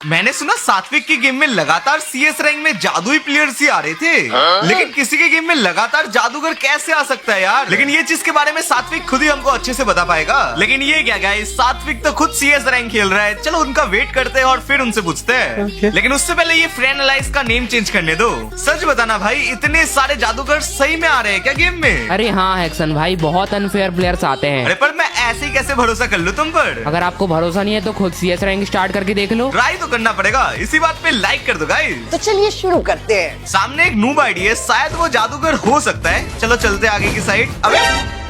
मैंने सुना सात्विक की गेम में लगातार सीएस रैंक में जादुई प्लेयर्स ही आ रहे थे, लेकिन किसी के गेम में लगातार जादूगर कैसे आ सकता है यार। लेकिन ये चीज के बारे में सात्विक खुद ही हमको अच्छे से बता पाएगा। लेकिन ये क्या गाइस, सात्विक तो खुद सीएस रैंक खेल रहा है। चलो उनका वेट करते हैं और फिर उनसे पूछते हैं। लेकिन उससे पहले ये फ्रेंड अलाइज का नेम चेंज करने दो। सच बताना भाई, इतने सारे जादूगर सही में आ रहे हैं क्या गेम में? अरे हाँ हैक्सन भाई, बहुत अनफेयर प्लेयर्स आते हैं। अरे पर मैं ऐसे ही कैसे भरोसा कर लूं तुम पर? अगर आपको भरोसा नहीं है तो खुद सीएस रैंक स्टार्ट करके देख लो। ट्राई तो करना पड़ेगा। इसी बात पे लाइक कर दो गाइस। तो चलिए शुरू करते हैं। सामने एक नूब आईडी है, शायद वो जादूगर हो सकता है। चलो चलते आगे की साइड। अबे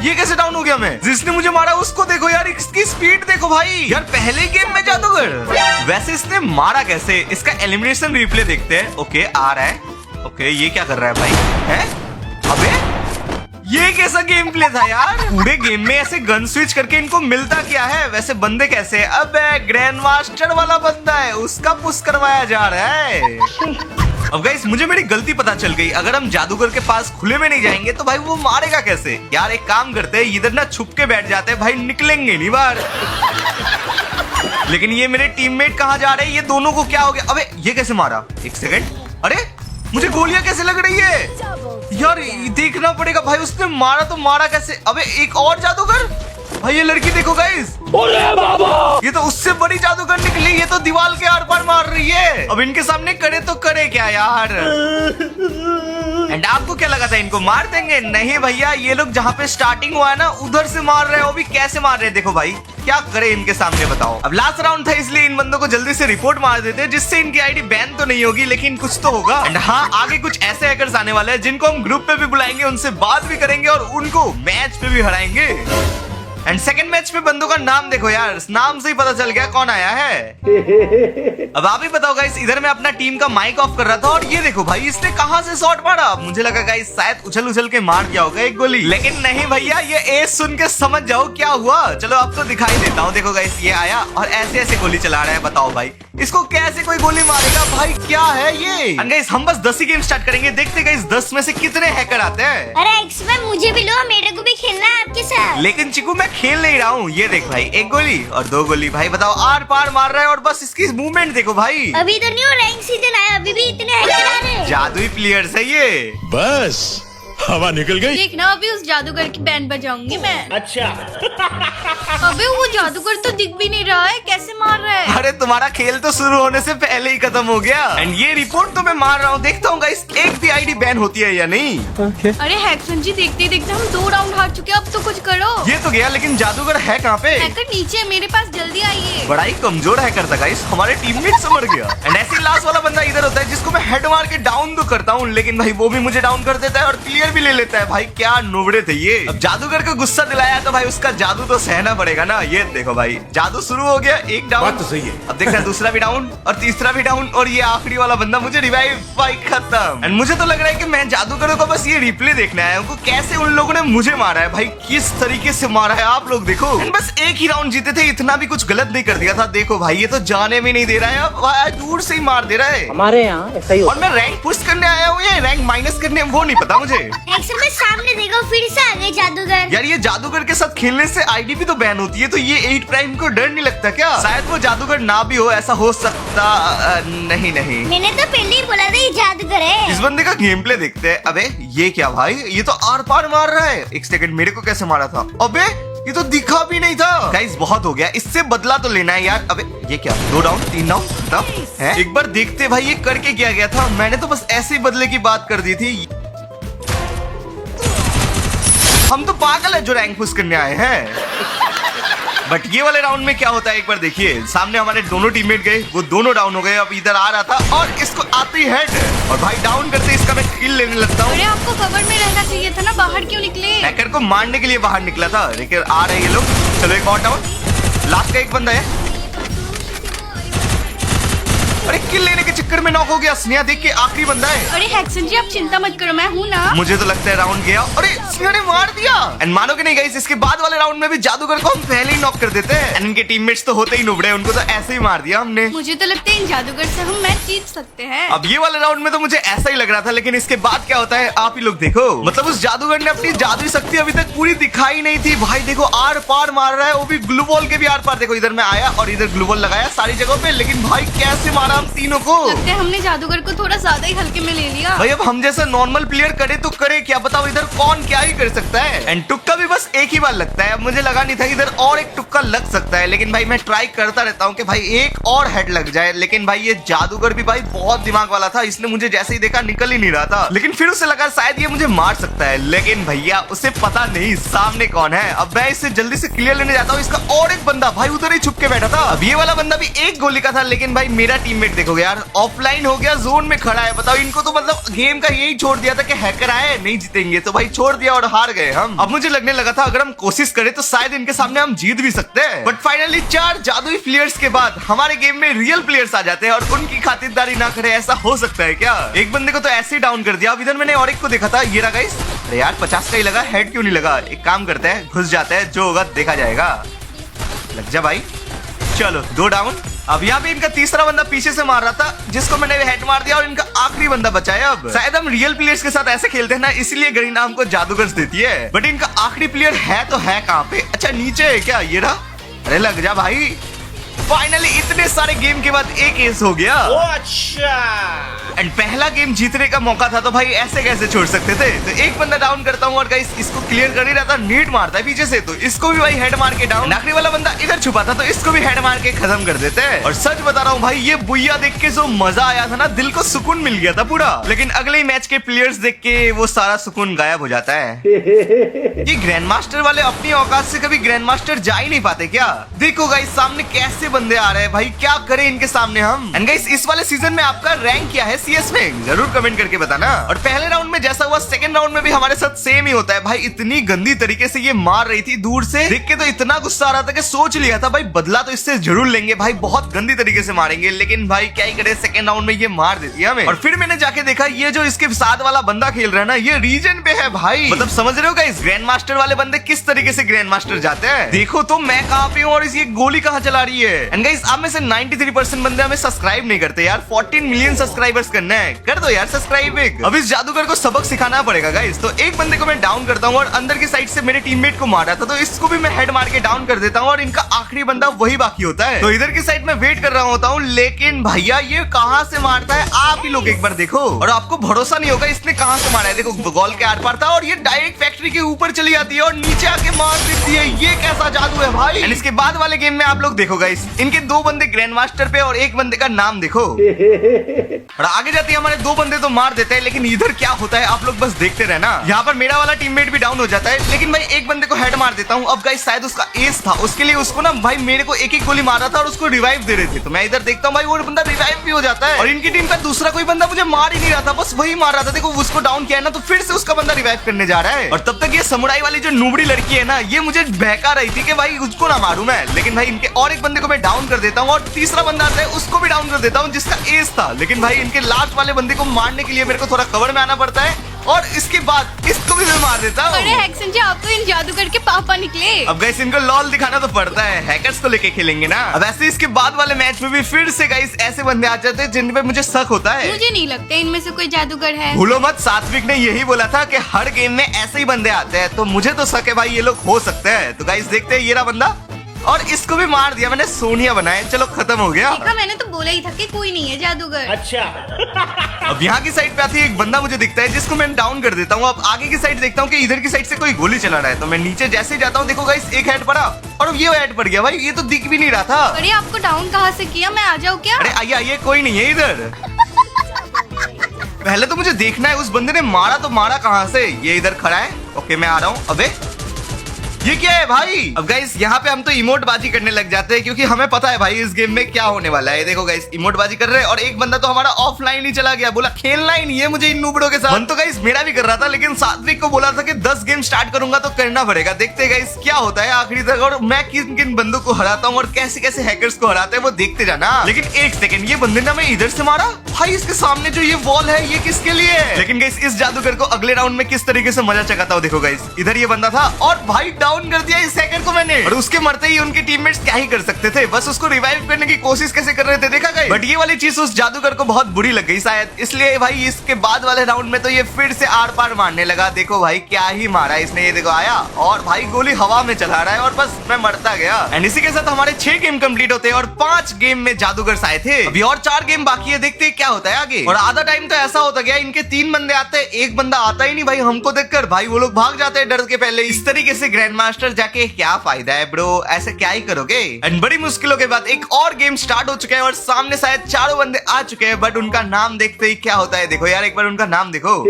ये कैसे डाउन हो गया? मैं जिसने मुझे मारा उसको देखो यार, इसकी स्पीड देखो भाई। यार पहले गेम में जादूगर, वैसे इसने मारा कैसे? इसका एलिमिनेशन रिप्ले देखते हैं। ओके आ रहा है। ओके ये क्या कर रहा है भाई? है अबे ये कैसा गेम प्ले था यार? पूरे गेम में ऐसे गन स्विच करके इनको मिलता क्या है? वैसे बंदे कैसे? अबे ग्रैंड मास्टर वाला बंदा है, उसका पुश करवाया जा रहा है। अब गाइस मुझे मेरी गलती पता चल गई। अगर हम जादूगर के पास खुले में नहीं जाएंगे तो भाई वो मारेगा कैसे? यार एक काम करते हैं, इधर ना छुप के बैठ जाते हैं भाई, निकलेंगे नहीं बाहर। लेकिन ये मेरे टीममेट कहाँ जा रहे हैं? ये दोनों को क्या हो गया? अबे ये कैसे मारा? एक सेकंड, अरे मुझे गोलियां कैसे लग रही है यार? देखना पड़ेगा भाई, उसने मारा तो मारा कैसे? अबे एक और जादूगर भाई, ये लड़की देखो गाइस, ये तो उससे बड़ी जादूगर निकली। ये तो दीवार के आर पार मार रही है। अब इनके सामने करे तो करे क्या यार? एंड आपको क्या लगा था इनको मार देंगे? नहीं भैया, ये लोग जहाँ पे स्टार्टिंग हुआ है ना उधर से मार रहे हैं। वो भी कैसे मार रहे हैं देखो भाई, क्या करे इनके सामने बताओ। अब लास्ट राउंड था इसलिए इन बंदों को जल्दी से रिपोर्ट मार देते हैं, जिससे इनकी आईडी बैन तो नहीं होगी लेकिन कुछ तो होगा। एंड हाँ, आगे कुछ ऐसे हैकर्स आने वाले हैं जिनको हम ग्रुप पे भी बुलाएंगे, उनसे बात भी करेंगे और उनको मैच पे भी हराएंगे। एंड सेकंड मैच में बंदों का नाम देखो यार, नाम से ही पता चल गया कौन आया है। अब आप ही बताओ गाइस, इधर मैं अपना टीम का माइक ऑफ कर रहा था और ये देखो भाई इसने कहां से शॉट मारा। मुझे लगा गाइस शायद उछल उछल के मार दिया होगा एक गोली, लेकिन नहीं भैया, ये एस सुन के समझ जाओ क्या हुआ। चलो अब तो दिखाई देता हूँ। देखो गाइस ये आया और ऐसे ऐसे गोली चला रहा है। बताओ भाई इसको कैसे कोई गोली मारेगा भाई? क्या है ये? गाइस हम बस 10 ही गेम स्टार्ट करेंगे, देखते गाइस 10 में से कितने हैकर आते हैं। अरे एक्समैन मुझे भी लो, मेरे को भी खेलना है आपके साथ। लेकिन चिकू मैं खेल नहीं रहा हूँ। ये देख भाई, एक गोली और दो गोली भाई, बताओ आर पार मार रहा है और बस इसकी मूवमेंट देखो भाई। अभी तो न्यू रैंक सीजन आया, अभी भी इतने हैकर आ रहे हैं। जादुई प्लेयर्स है ये। बस हवा निकल गई। देखना अभी उस जादूगर की बैंड बजाऊंगी मैं। अच्छा अबे वो जादूगर तो दिख भी नहीं रहा है, कैसे मार रहा है? अरे तुम्हारा खेल तो शुरू होने से पहले ही खत्म हो गया। एंड ये रिपोर्ट तो मैं मार रहा हूँ, देखता हूँ गाइस एक भी आईडी बैन होती है या नहीं। अरे हैक्सन जी, देखते देखते हम 2 राउंड हार चुके हैं, अब तो कुछ करो। ये तो गया, लेकिन जादूगर है कहाँ पे? हैकर नीचे है, मेरे पास, जल्दी आइए। बड़ा ही कमजोर हैकर था गाइस, हमारे टीममेट से मर गया। एंड ऐसे लास्ट वाला बंदा इधर होता है जिसको मैं हेड मार के डाउन तो करता हूँ, लेकिन भाई वो भी मुझे डाउन कर देता है और क्लियर भी ले लेता है। भाई क्या नोबड़े थे ये। अब जादूगर को गुस्सा दिलाया तो भाई उसका जादू तो सहना पड़ेगा ना। ये देखो भाई जादू शुरू हो गया, एक डाउन। बात तो सही है। अब देखना दूसरा भी डाउन और तीसरा भी डाउन और ये आखिरी वाला बंदा मुझे रिवाइव, भाई खत्म। एंड मुझे तो लग रहा है कि मैं जादूगरों को बस ये रिप्ले देखना है, उनको कैसे उन लोगों ने मुझे मारा है भाई, किस तरीके से मारा है आप लोग देखो। एंड बस एक ही राउंड जीते थे, इतना भी कुछ गलत नहीं कर दिया था। देखो भाई ये तो जाने भी नहीं दे रहा है, अब दूर से ही मार दे रहा है। हमारे यहाँ ऐसा ही और मैं रैंक पुश करने आया हूँ या रैंक माइनस करने, वो नहीं पता मुझे। एक्समैन सामने देखो, फिर से आ गए जादूगर। यार ये जादूगर के साथ खेलने से आईडी भी तो बैन होती है, तो ये 8 प्राइम को डर नहीं लगता क्या? शायद वो जादूगर ना भी हो, ऐसा हो सकता। नहीं नहीं, मैंने तो पहले ही बोला था ये जादूगर है। इस बंदे का गेम प्ले देखते हैं। अबे ये क्या भाई, ये तो आर पार मार रहा है। एक सेकंड, मेरे को कैसे मारा था? अबे ये तो दिखा भी नहीं था। गाइस बहुत हो गया, इससे बदला तो लेना है यार। अबे ये क्या, 2 डाउन 3 डाउन है? एक बार देखते भाई ये करके क्या गया था। मैंने तो बस ऐसे ही बदले की बात कर दी थी। हम तो पागल है जो रैंक पुश करने आए हैं। बट ये वाले राउंड में क्या होता है एक बार देखिए। सामने हमारे दोनों टीममेट गए, वो दोनों डाउन हो गए। अब इधर आ रहा था और इसको आती हेड और भाई डाउन करते इसका मैं किल लेने लगता हूँ। अरे आपको कवर में रहना चाहिए था ना, बाहर क्यों निकले? हैकर को मारने के लिए बाहर निकला था, लेकिन आ रहे हैं ये लोग। चलो एक और डाउन, लास्ट का एक बंदा है। अरे किल लेने के चक्कर में नॉक हो गया। स्नेहा देख के आखिरी बंदा है। अरे हैक्सन जी आप चिंता मत करो, मैं हूँ ना। मुझे तो लगता है राउंड गया। अरे स्नेहा ने मार दिया। एंड मानोगे नहीं गाइस, इसके बाद वाले राउंड में भी जादूगर को हम पहले ही नॉक कर देते हैं। एंड इनके टीममेट्स तो होते ही नुबड़े, उनको तो ऐसे ही मार दिया हमने। मुझे तो लगता है इन जादूगर से हम मैच जीत सकते हैं। अब ये वाले राउंड में तो मुझे ऐसा ही लग रहा था, लेकिन इसके बाद क्या होता है आप ही लोग देखो। मतलब उस जादूगर ने अपनी जादुई शक्ति अभी तक पूरी दिखाई नहीं थी। भाई देखो आर पार मार रहा है, वो भी ग्लू बॉल के भी आर पार। देखो इधर मैं आया और इधर ग्लू बॉल लगाया सारी जगहों पे, लेकिन भाई कैसे मारा हम तीनों को। लगता है हमने जादूगर को थोड़ा ज्यादा ही हल्के में ले लिया। भाई अब हम जैसा नॉर्मल प्लेयर करे तो करे क्या, बताओ इधर कौन क्या ही कर सकता है। एंड टुक्का भी बस एक ही बार लगता है। अब मुझे लगा नहीं था कि इधर और एक टुक्का लग सकता है, लेकिन भाई मैं ट्राई करता रहता हूँ कि भाई एक और हेड लग जाए। लेकिन भाई ये जादूगर भी भाई बहुत दिमाग वाला था, इसने मुझे जैसे ही देखा निकल ही नहीं रहा था। लेकिन फिर उसे लगा शायद ये मुझे मार सकता है, लेकिन भैया उसे पता नहीं सामने कौन है। अब मैं इसे जल्दी से क्लियर लेने जाता हूँ। इसका और एक बंदा भाई उधर ही छुप के बैठा था। अब ये वाला बंदा भी एक गोली का था, लेकिन भाई मेरा टीममेट देखोगे यार ऑफलाइन हो गया, जोन में खड़ा है। बताओ इनको तो मतलब गेम का यही छोड़ दिया था कि हैकर आए नहीं जीतेंगे, तो भाई छोड़ दिया और हार गए हम। अब मुझे लगने लगा था अगर हम कोशिश करें तो शायद इनके सामने हम जीत भी सकते हैं। बट फाइनली 4 जादुई प्लेयर्स के बाद हमारे गेम में रियल प्लेयर्स आ जाते हैं और उनकी खातिरदारी ना करे, ऐसा हो सकता है क्या? एक बंदे को तो ऐसे ही डाउन कर दिया। अब इधर मैंने और एक को देखा था, ये रहा गाइस। अरे यार 50 का ही लगा, हेड क्यों नहीं लगा? एक काम करते हैं घुस जाते हैं, जो होगा देखा जाएगा। लग जा भाई। चलो 2 डाउन। अब यहाँ पे इनका तीसरा बंदा पीछे से मार रहा था, जिसको मैंने हेड मार दिया और इनका आखिरी बंदा बचा है। अब शायद हम रियल प्लेयर्स के साथ ऐसे खेलते हैं ना, इसलिए गरीना हमको जादूगर्स देती है। बट इनका आखिरी प्लेयर है तो है कहाँ पे? अच्छा नीचे है क्या? ये रहा। अरे लग जा भाई। फाइनली इतने सारे गेम के बाद एक एस हो गया। अच्छा। एंड पहला गेम जीतने का मौका था, तो भाई ऐसे कैसे छोड़ सकते थे? तो एक बंदा डाउन करता हूँ और गाइस इसको क्लियर कर ही रहा था, नीड मारता है पीछे से, तो इसको भी भाई हेड मार के डाउन। आखिरी वाला बंदा इधर छुपा था, तो इसको भी हेड मार के खत्म कर देते हैं। और सच बता रहा हूँ भाई, ये बुइया देख के जो मजा आया था ना, दिल को सुकून मिल गया था पूरा। लेकिन अगले ही मैच के प्लेयर्स देख के वो सारा सुकून गायब हो जाता है। ये ग्रैंड मास्टर वाले अपनी औकात से कभी ग्रैंड मास्टर जा ही नहीं पाते क्या? देखो गाइस सामने कैसे बंदे आ रहे हैं भाई, क्या करें इनके सामने हम। एंड गाइस इस वाले सीजन में आपका रैंक क्या है सीएस में, जरूर कमेंट करके बताना। और पहले राउंड में जैसा हुआ सेकंड राउंड में भी हमारे साथ सेम ही होता है भाई। इतनी गंदी तरीके से ये मार रही थी, दूर से देख के तो इतना गुस्सा आ रहा था कि सोच लिया था भाई बदला तो इससे जरूर लेंगे भाई, बहुत गंदी तरीके से मारेंगे। लेकिन भाई क्या ही करे, सेकंड राउंड में ये मार देती है हमें। और फिर मैंने जाके देखा ये जो इसके साथ वाला बंदा खेल रहा है ना, ये रीजन पे है भाई। मतलब समझ रहे हो गाइस ग्रैंड मास्टर वाले बंदे किस तरीके से ग्रैंड मास्टर जाते हैं। देखो तो मैं कहाँ पे हूँ और ये गोली कहाँ चला रही है। एंड गाइस आप में से 93% बंदे हमें सब्सक्राइब नहीं करते यार। 14 मिलियन सब्सक्राइबर्स करना है, कर दो यार सब्सक्राइब। अब इस जादूगर को सबक सिखाना पड़ेगा गाइस। तो एक बंदे को मैं डाउन करता हूँ और अंदर की साइड से मेरे टीममेट को मारा था, तो इसको भी मैं हेड मार के डाउन कर देता हूँ और इनका आखिरी बंदा वही बाकी होता है। तो इधर की साइड में वेट कर रहा होता हूँ, लेकिन भैया ये कहाँ से मारता है आप ही लोग एक बार देखो। और आपको भरोसा नहीं होगा इसने कहाँ से मारा है। देखो गोल के आर पार था और ये डायरेक्ट फैक्ट्री के ऊपर चली जाती है और नीचे आके मार देती है। ये कैसा जादू है भाई। एंड इसके बाद वाले गेम में आप लोग देखो गाइस, इनके 2 बंदे ग्रैंड मास्टर पे और एक बंदे का नाम देखो। और आगे जाती है हमारे 2 बंदे तो मार देते हैं, लेकिन इधर क्या होता है आप लोग बस देखते रहना। यहाँ पर मेरा वाला टीममेट भी डाउन हो जाता है, लेकिन भाई एक बंदे को हेड मार देता हूँ। अब गाइस शायद उसका एस था, उसके लिए उसको ना भाई मेरे को एक गोली मारा था और उसको रिवाइव दे रहे थे। तो मैं इधर देखता हूँ भाई वो बंदा रिवाइव भी हो जाता है। और इनकी टीम का दूसरा कोई बंदा मुझे मार ही नहीं रहा था, बस वही मार रहा था। देखो उसको डाउन किया है ना, तो फिर से उसका बंदा रिवाइव करने जा रहा है। और तब तक ये समुराई वाली जो नूबड़ी लड़की है ना, ये मुझे बहका रही थी कि भाई उसको ना मारूं मैं। लेकिन भाई इनके और एक बंदे को मैं डाउन कर देता हूँ और तीसरा बंदा आता है उसको भी डाउन कर देता हूँ जिसका एस था। लेकिन भाई इनके लास्ट वाले बंदे को मारने के लिए मेरे को थोड़ा कवर में आना पड़ता है और इसके बाद इसको भी मैं मार देता हूँ। अरे हैक्सन जी आप तो इन जादूगर के पापा निकले। अब गाइस इनको लॉल दिखाना तो पड़ता है, हैकर्स को लेके खेलेंगे ना। अब ऐसे इसके बाद वाले मैच में भी फिर से गाइस ऐसे बंदे आ जाते हैं जिन पे मुझे शक होता है। मुझे नहीं लगता इनमें से कोई जादूगर है। भूलो मत सात्विक ने यही बोला था कि हर गेम में ऐसे ही बंदे आते हैं, तो मुझे तो शक है भाई ये लोग हो सकते हैं। तो गाइस देखते हैं, ये रहा बंदा और इसको भी मार दिया मैंने, सोनिया बनाए। चलो खत्म हो गया। देखा मैंने तो बोला ही था कि कोई नहीं है जादूगर। अच्छा। अब यहाँ की साइड पे आती है एक बंदा मुझे दिखता है जिसको मैं डाउन कर देता हूँ। अब आगे की साइड देखता हूँ कि इधर की साइड से कोई गोली चला रहा है, तो मैं नीचे जैसे जाता हूँ देखो गाइस एक हेड पड़ा और ये हेड पड़ गया भाई, ये तो दिख भी नहीं रहा था। अरे आपको डाउन कहाँ से किया, मैं आ जाऊँ क्या? अरे आइए आइए, कोई नहीं है इधर। पहले तो मुझे देखना है उस बंदे ने मारा तो मारा कहाँ से। ये इधर खड़ा है, ओके मैं आ रहा हूँ। अबे ये क्या है भाई? अब गाइस यहाँ पे हम तो इमोट बाजी करने लग जाते हैं क्योंकि हमें पता है भाई इस गेम में क्या होने वाला है। देखो गाइस इमोट बाजी कर रहे हैं और एक बंदा तो हमारा ऑफलाइन ही चला गया, बोला खेलना ही नहीं है मुझे इन नूबड़ों के साथ। मन तो गाइस मेरा भी कर रहा था लेकिन सात्विक को बोला था कि 10 गेम स्टार्ट करूंगा तो करना पड़ेगा। देखते हैं गाइस क्या होता है आखिरी तक और मैं किन किन बंदों को हराता हूँ और कैसे कैसे हैकर्स को हराते हैं वो देखते जाना। लेकिन एक सेकंड, ये बंदे ने हमें इधर से मारा भाई, इसके सामने जो ये वॉल है ये किसके लिए है? लेकिन गाइस इस जादूगर को अगले राउंड में किस तरीके से मजा चकाता हूँ। देखो गाइस इधर ये बंदा था और भाई डाउन कर दिया इस हैकर को मैंने, और उसके मरते ही उनके टीममेट्स क्या ही कर सकते थे, बस उसको रिवाइव करने की कोशिश कैसे कर रहे थे देखा गाइस। बट ये वाली चीज उस जादूगर को बहुत बुरी लग गई शायद, इसलिए भाई इसके बाद वाले राउंड में तो ये फिर से आर पार मारने लगा। देखो भाई क्या ही मारा इसने, ये देखो आया और भाई गोली हवा में चला रहा है और बस मैं मरता गया। एंड इसी के साथ हमारे 6 गेम कंप्लीट होते हैं और 5 गेम में जादूगर आए थे। अभी और 4 गेम बाकी है, देखते हैं क्या होता है आगे। और आधा टाइम तो ऐसा होता गया इनके 3 बंदे आते हैं, एक बंदा आता ही नहीं भाई हमको देखकर, भाई वो लोग भाग जाते हैं डर के पहले। इस तरीके से ग्रैंड मास्टर जाके क्या फायदा है ब्रो, ऐसे क्या ही करोगे। एंड बड़ी मुश्किलों के बाद एक और गेम स्टार्ट हो चुका है और सामने शायद 4 बंदे आ चुके हैं, बट उनका नाम देखते ही क्या होता है। देखो यार एक बार उनका नाम देखो।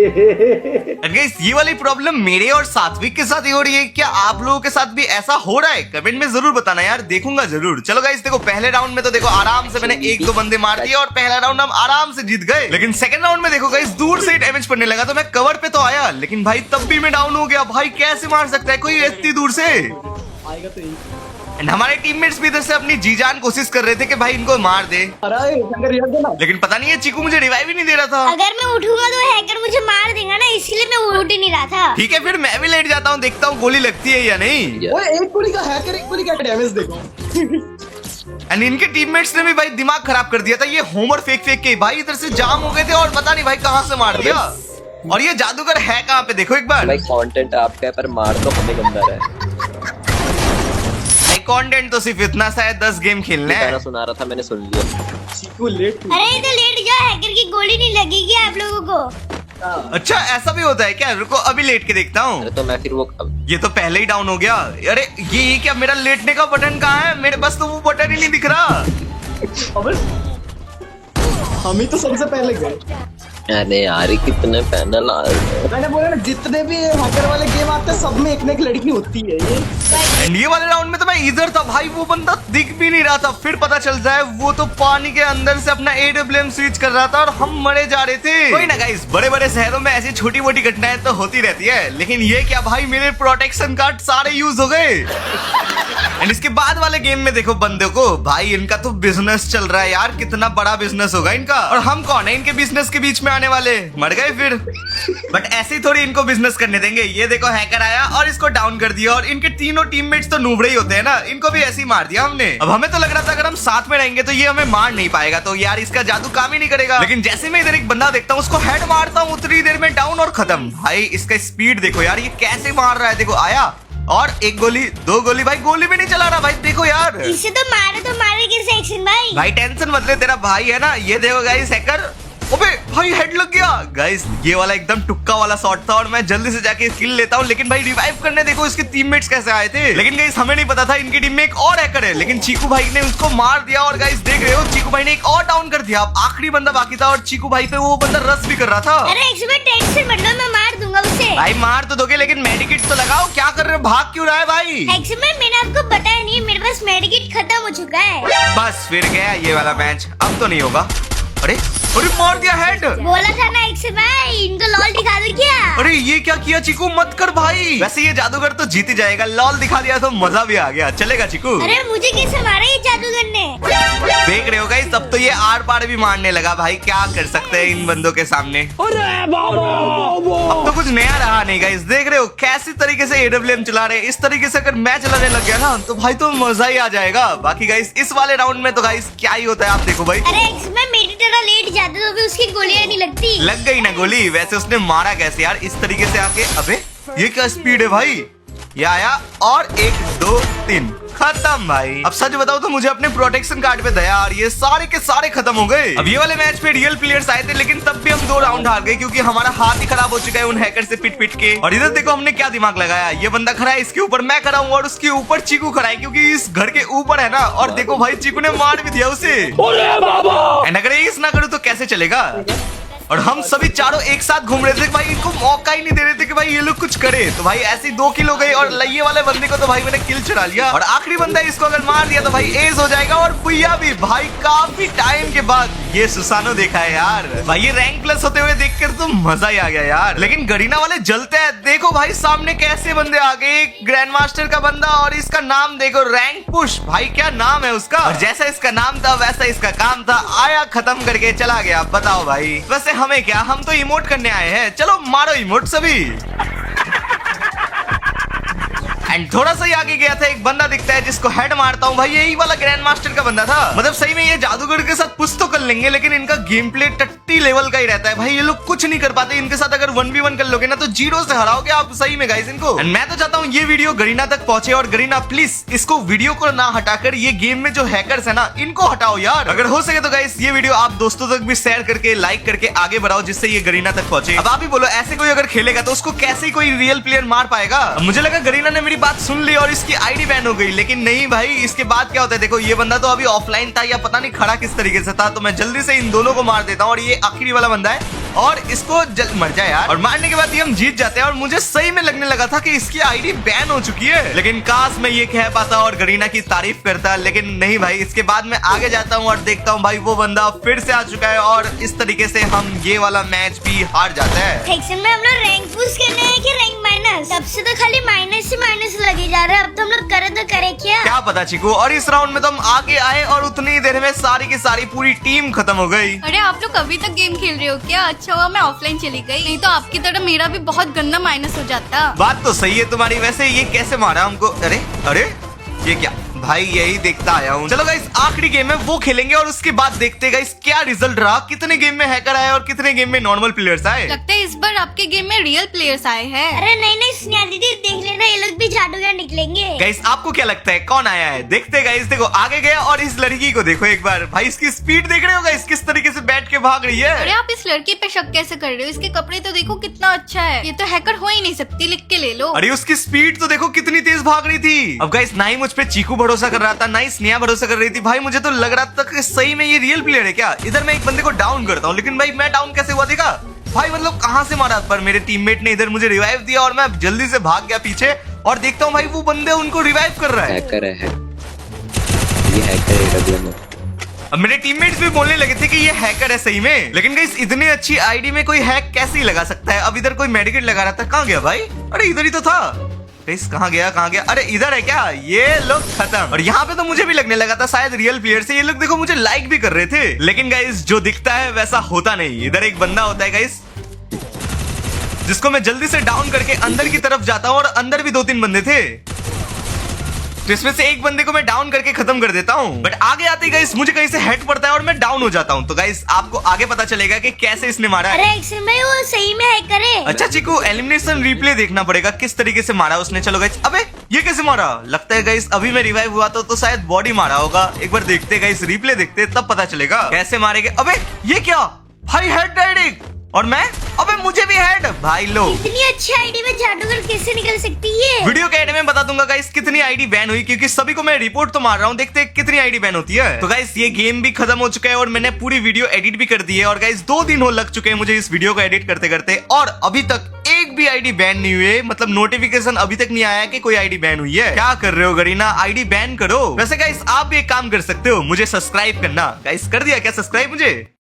गाइस ये वाली प्रॉब्लम मेरे और सात्विक के साथ ही हो रही है, क्या आप लोगों के साथ भी ऐसा हो रहा है? कमेंट में जरूर बताना यार, देखूंगा जरूर। चलो गाइस देखो पहले राउंड में तो देखो आराम से मैंने 1-2 बंदे मार दिए और पहला राउंड हम आराम से जीत गए। लेकिन सेकंड राउंड में देखो गाइस दूर से डैमेज पड़ने लगा तो मैं कवर पे तो आया, लेकिन भाई तब भी मैं डाउन हो गया। भाई कैसे मार सकता है कोई इतनी दूर से? एंड हमारे टीममेट्स भी इधर से अपनी जी जान कोशिश कर रहे थे कि भाई इनको मार दे, लेकिन पता नहीं है चीकू मुझे रिवाइव ही नहीं दे रहा था। अगर मैं उठूंगा तो हैकर मुझे मार देगा ना, इसलिए मैं उठ ही नहीं रहा था। ठीक है फिर मैं भी लेट जाता हूँ, देखता हूँ गोली लगती है या नहीं। ओए एक गोली का हैकर, एक गोली का डैमेज देखो। एंड इनके टीममेट्स ने भी भाई दिमाग खराब कर दिया था, ये होमर फेंक फेंक के भाई इधर से जाम हो गए थे और पता नहीं भाई कहां से मार दिया। और ये जादूगर है कहां पे देखो एक बार। भाई कंटेंट आपका है पर मार तो हमें गंदा रहा है। भाई कंटेंट तो सिर्फ इतना सा है, 10 गेम खेलने हैं। गाना सुना रहा था मैंने सुन लिया। चीकू लेट। अरे इधर लेट जाओ, हैकर की गोली नहीं लगेगी आप लोगों को। अच्छा ऐसा भी होता है क्या? रुको अभी लेट के देखता हूँ। अरे तो मैं फिर वो ये तो पहले ही डाउन हो गया। अरे ये क्या मेरा लेटने का बटन कहाँ है? मेरे पास तो वो बटन ही नहीं दिख रहा। अबे हम ही तो सबसे पहले गए। अरे यार कितने पैनल आ रहे हैं। मैंने बोला ना जितने भी हैकर वाले गेम आते हैं सब में एक ना एक लड़की होती है। ये वाले राउंड में तो मैं इधर था भाई, वो बंदा दिख भी नहीं रहा था। फिर पता चलता है वो तो पानी के अंदर से अपना AWM स्विच कर रहा था और हम मरे जा रहे थे। कोई ना गाइस, बड़े बड़े शहरों में ऐसी छोटी मोटी घटनाएं तो होती रहती है, लेकिन ये क्या भाई मेरे प्रोटेक्शन कार्ड सारे यूज हो गए। एंड इसके बाद वाले गेम में देखो बंदे को, भाई इनका तो बिजनेस चल रहा है यार, कितना बड़ा बिजनेस होगा इनका। और हम कौन है इनके बिजनेस के बीच में आने वाले? मर गए फिर। बट ऐसे ही थोड़ी इनको बिजनेस करने देंगे। ये देखो हैकर आया और इसको डाउन कर दिया और इनके तीनों टीममेट्स तो नूबड़े ही होते हैं ना, इनको भी ऐसे ही मार दिया हमने। अब हमें तो लग रहा था अगर हम साथ में रहेंगे तो ये हमें मार नहीं पाएगा, तो यार इसका जादू काम ही नहीं करेगा। लेकिन जैसे मैं इधर एक बंदा देखता हूँ उसको हेड मारता हूँ, उतनी देर में डाउन और खत्म। भाई इसका स्पीड देखो यार, ये कैसे मार रहा है। देखो आया और 1 गोली 2 गोली, भाई गोली भी नहीं चला रहा भाई। देखो यार इसे तो मारे कैसे एक्शन भाई। भाई टेंशन मत ले, तेरा भाई है ना। ये देखो गाइस हैकर, अबे भाई हेड लग गया। गाइस ये वाला एकदम टुक्का वाला शॉट था और मैं जल्दी से जाके किल लेता हूँ, लेकिन भाई रिवाइव करने देखो इसके टीममेट्स कैसे आए थे। लेकिन गाइस हमें नहीं पता था इनकी टीम में एक और हैकर है, लेकिन चीकू भाई ने उसको मार दिया। और गाइस देख रहे हो चीकू भाई ने एक और डाउन कर दिया। अब आखिरी बंदा बाकी था और चीकू भाई पे वो बंदा रश भी कर रहा था। अरे एक्शन टेंशन मत लो, मैं मार दूंगा उसे। भाई मार तो दोगे लेकिन मेडिकेट तो लगाओ, क्या कर रहे हो, भाग क्यों रहा है भाई? एक्शन मैंने आपको बताया नहीं, मेरे पास मेडिकेट खत्म हो चुका है। बस फिर गया ये वाला मैच, अब तो नहीं होगा। अरे अरे मार दिया हेड। बोला था ना एक्शन भाई, इनको लॉल दिखा दो क्या? अरे ये क्या किया चीकू, मत कर भाई। वैसे ये जादूगर तो जीत ही जाएगा, लॉल दिखा दिया तो मजा भी आ गया। चलेगा चीकू? अरे मुझे कैसे मारा ये जादूगर ने? देख रहे हो गाइस, अब तो ये आर पार भी मारने लगा। भाई क्या कर सकते हैं इन बंदों के सामने। अब तो कुछ नया रहा नहीं गाइस, देख रहे हो कैसी तरीके से AWM चला रहे हैं। इस तरीके से अगर मैं चलाने लग गया ना तो भाई तो मजा ही आ जाएगा। बाकी गाइस इस वाले राउंड में तो गाइस क्या ही होता है आप देखो भाई। अरे एक्शन मेरी तरह लेट जाते तो भी उसकी गोलियां नहीं लगती। लग गई ना गोली। वैसे उसने मारा कैसे यार इस तरीके से आके? अबे ये क्या स्पीड है भाई। ये आया और 1 2 3 खत्म भाई। अब सच बताओ तो मुझे अपने प्रोटेक्शन कार्ड पे दया आ रही है, सारे के सारे खत्म हो गए। अब ये वाले मैच पे रियल प्लेयर्स आए थे, लेकिन तब भी हम 2 राउंड हार गए क्योंकि हमारा हाथ ही खराब हो चुका है उन हैकर से पिट पिट के। और इधर देखो हमने क्या दिमाग लगाया, ये बंदा खड़ा है इसके ऊपर, मैं खड़ा हूँ और उसके ऊपर चीकू खड़ा है क्योंकि इस घर के ऊपर है ना। और देखो भाई चीकू ने मार भी दिया उसे। एंड अगर इस ना करूँ तो कैसे चलेगा। और हम सभी चारों एक साथ घूम रहे थे भाई, इनको मौका ही नहीं दे रहे थे कि भाई ये लोग कुछ करे। तो भाई ऐसी 2 किल हो गई और लइये वाले बंदे को तो भाई मैंने किल चुरा लिया और आखिरी बंदा इसको अगर मार दिया तो भाई एज हो जाएगा। और बुया भी भाई काफी टाइम के बाद ये सुसानो देखा है यार। भाई ये रैंक प्लस होते हुए देखकर तो मजा ही आ गया यार। लेकिन गरीना वाले जलते हैं, देखो भाई सामने कैसे बंदे आ गए। एक ग्रैंड मास्टर का बंदा और इसका नाम देखो रैंक पुश, भाई क्या नाम है उसका। और जैसा इसका नाम था वैसा इसका काम था, आया खत्म करके चला गया। बताओ भाई वैसे हमें क्या, हम तो इमोट करने आए हैं, चलो मारो इमोट सभी। एंड थोड़ा सा ही आगे गया था, एक बंदा दिखता है जिसको हेड मारता हूँ भाई, यही वाला ग्रैंड मास्टर का बंदा था। मतलब सही में ये जादूगर के साथ कुछ तो कर लेंगे, लेकिन इनका गेम प्ले टट्टी लेवल का ही रहता है भाई। ये लोग कुछ नहीं कर पाते, इनके साथ अगर 1v1 कर लोगे ना तो 0 से हराओगे आप सही में गाइस इनको। एंड मैं तो चाहता हूँ ये वीडियो गरीना तक पहुंचे। और गरीना प्लीज इसको वीडियो को ना हटाकर ये गेम में जो हैकर्स है ना इनको हटाओ यार। अगर हो सके तो गाइस ये वीडियो आप दोस्तों तक भी शेयर करके लाइक करके आगे बढ़ाओ, जिससे ये गरीना तक पहुंचे। अब आप ही बोलो ऐसे कोई अगर खेलेगा तो उसको कैसे कोई रियल प्लेयर मार पाएगा। मुझे लगा गरीना ने मेरी बात सुन ली और इसकी आईडी बैन हो गई, लेकिन नहीं भाई, इसके बाद क्या होता है देखो। ये बंदा तो अभी ऑफलाइन था या पता नहीं खड़ा किस तरीके से था, तो मैं जल्दी से इन दोनों को मार देता हूँ और ये आखिरी वाला बंदा है और इसको मर जाए यार। और मारने के बाद ये हम जीत जाते हैं। और मुझे सही में लगने लगा था कि इसकी आईडी बैन हो चुकी है, लेकिन काश मैं ये कह पाता और गरीना की तारीफ करता, लेकिन नहीं भाई। इसके बाद मैं आगे जाता हूँ और देखता हूँ भाई वो बंदा फिर से आ चुका है और इस तरीके से हम ये वाला मैच भी हार जाता है। एक्शन में हम लोग रैंक पुश करने हैं कि रैंक माइनस? तब से तो खाली माइनस से माइनस लगे जा रहा है, अब तो हम लोग करे तो करे क्या पता चिकू। और इस राउंड में तो हम आगे आए और उतनी ही देर में सारी की सारी पूरी टीम खत्म हो गई। अरे आप लोग अभी तक गेम खेल रहे हो क्या? अच्छा हुआ मैं ऑफलाइन चली गई, नहीं तो आपकी तरह मेरा भी बहुत गंदा माइनस हो जाता। बात तो सही है तुम्हारी। वैसे ये कैसे मारा हमको? अरे अरे ये क्या भाई, यही देखता आया हूँ। चलो गाइस आखिरी गेम में वो खेलेंगे और उसके बाद देखते हैं गाइस क्या रिजल्ट रहा, कितने गेम में हैकर आए और कितने गेम में नॉर्मल प्लेयर्स आए। लगता है इस बार आपके गेम में रियल प्लेयर्स आए हैं। अरे नहीं नहीं स्नेहा दीदी देख लेना, ये लोग भी जादूगर निकलेंगे। गाइस आपको क्या लगता है कौन आया है? देखते हैं गाइस। देखो आगे गया और इस लड़की को देखो एक बार, भाई इसकी स्पीड देख रहे हो गाइस, किस तरीके से बैठ के भाग रही है। अरे आप इस लड़की पे शक कैसे कर रहे हो? इसके कपड़े तो देखो कितना अच्छा है, ये तो हैकर हो ही नहीं सकती, लिख के ले लो। अरे उसकी स्पीड तो देखो कितनी तेज भाग रही थी। अब गाइस ना ही मुझ पे चीकू भरोसा कर रहा था, ना ही स्नेहा भरोसा कर रही थी भाई। मुझे तो लग रहा था कि सही में ये रियल प्लेयर है क्या। इधर मैं एक बंदे को डाउन करता हूँ, लेकिन भाई मैं डाउन कैसे हुआ देखा भाई, मतलब कहाँ से मारा। पर मेरे टीममेट ने इधर मुझे रिवाइव दिया और मैं जल्दी से भाग गया पीछे और देखता हूँ भाई वो बंदे उनको रिवाइव कर रहा है। हैकर है, ये हैकर है। अब मेरे टीममेट्स भी बोलने लगे थे कि ये हैकर है सही में, लेकिन गाइस इतनी अच्छी आईडी में कोई हैक कैसे ही लगा सकता है। अब इधर कोई मेडिकेट लगा रहा था, कहाँ गया भाई? अरे इधर ही तो था। कहाँ गया कहाँ गया? अरे इधर है क्या? ये लोग खत्म। और यहाँ पे तो मुझे भी लगने लगा था शायद रियल प्लेयर से। ये लोग देखो मुझे लाइक भी कर रहे थे, लेकिन गाइस जो दिखता है वैसा होता नहीं। इधर एक बंदा होता है गाइस जिसको मैं जल्दी से डाउन करके अंदर की तरफ जाता हूँ और अंदर भी 2-3 बंदे थे, तो इसमें से एक बंदे को मैं डाउन करके खत्म कर देता हूँ। बट आगे आते ही गाइस मुझे कहीं से हेड पड़ता है और मैं डाउन हो जाता हूँ। तो गाइस आपको आगे पता चलेगा कि कैसे इसने मारा है। अरे एक्शन भाई वो सही में हैकर है। अच्छा चिकू एलिमिनेशन रिप्ले देखना पड़ेगा किस तरीके से मारा उसने। चलो गाइस, अबे ये कैसे मारा? लगता है गाइस अभी मैं रिवाइव हुआ तो शायद बॉडी मारा होगा। एक बार देखते गाइस, रिप्ले देखते तब पता चलेगा कैसे मारेंगे। अबे ये क्या भाई, हेड डायरेक्ट। और मैं, अबे मुझे भी हेड भाई। लो इतनी अच्छी आईडी में जादूगर कैसे निकल सकती है? वीडियो के एंड में बता दूंगा गाइस कितनी आईडी बैन हुई, क्योंकि सभी को मैं रिपोर्ट तो मार रहा हूँ। देखते हैं कितनी आईडी बैन होती है। तो गाइस ये गेम भी खत्म हो चुका है और मैंने पूरी वीडियो एडिट भी कर दी है। और गाइस 2 दिन हो लग चुके हैं मुझे इस वीडियो को एडिट करते करते, और अभी तक एक भी आईडी बैन नहीं हुई है। मतलब नोटिफिकेशन अभी तक नहीं आया कि कोई आईडी बैन हुई है। क्या कर रहे हो गरीना, आईडी बैन करो। वैसे गाइस आप भी एक काम कर सकते हो, मुझे सब्सक्राइब करना। गाइस कर दिया क्या सब्सक्राइब मुझे?